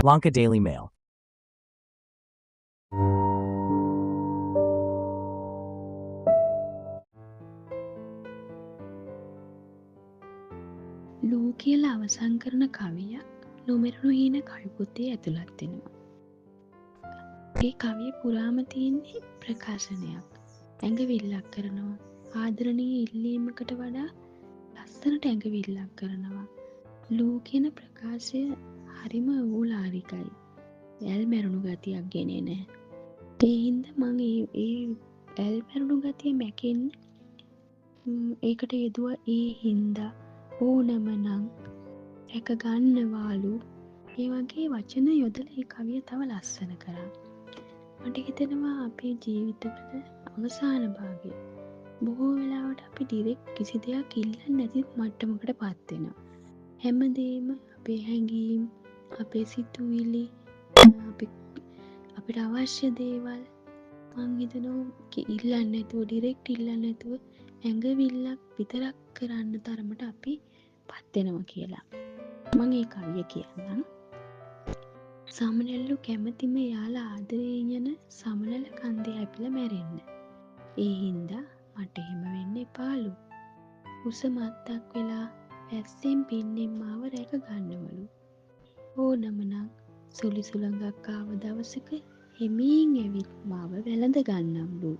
Lanka Daily Mail. ලූ කියලා අවසන් කරන කවියක් නොමරණු හීන කල්පොතේ ඇතුළත් වෙනවා. ඒ කවිය පුරාම තියෙන්නේ ප්‍රකාශනයක්. ඇඟවිල්ලක් කරනවා. ආදරණීය ඉල්ලීමකට වඩා ලස්සනට ඇඟවිල්ලක් කරනවා. ලූ කියන ප්‍රකාශය හරිම ඕලාරිකයි. ඇල් මැරුණු ගතියක් ගෙනේ නැහැ. ඒ හින්දා මම ඒ ඇල් මැරුණු ගතිය මැකෙන්න ඒකට යෙදුවා ඒ හින්දා ඕනම නම් රැක ගන්නවාලු. ඒ වගේ වචන යොදලා ඒ කවිය තව ලස්සන කරා. මට හිතෙනවා අපේ ජීවිතවල අවසාන භාගය බොහෝ වෙලාවට අපි ඩිරෙක්ට් කිසි දෙයක් ඉල්ලන්නේ නැති මට්ටමකට පත් වෙනවා. හැමදේම අපේ හැඟීම්, අපේ සිතුවිලි, අපිට අවශ්‍ය දේවල් මං හිතනවා ඉල්ලන්නේ නැතුව ඩිරෙක්ට් ඉල්ලන්නේ නැතුව ඇඟවිල්ලක් විතරක් කරන්න තරමට අපි පත් වෙනවා කියලා. මම ඒ කවිය කියන්නම්. සමනල්ලු කැමතිම යාලා ආදරයෙන් යන සමනල කන්දේ හැපිලා මැරෙන්න. ඒ හින්දා මට එහෙම වෙන්න එපාලු. උස මත්තක් වෙලා වැස්සෙන් පින්නෙන් මාව රැක ගන්නවලු. ඕනම නම් සුළි සුළඟක් ආව දවසක හිමින් ඇවිත් මාව වැළඳ ගන්නම්ලු.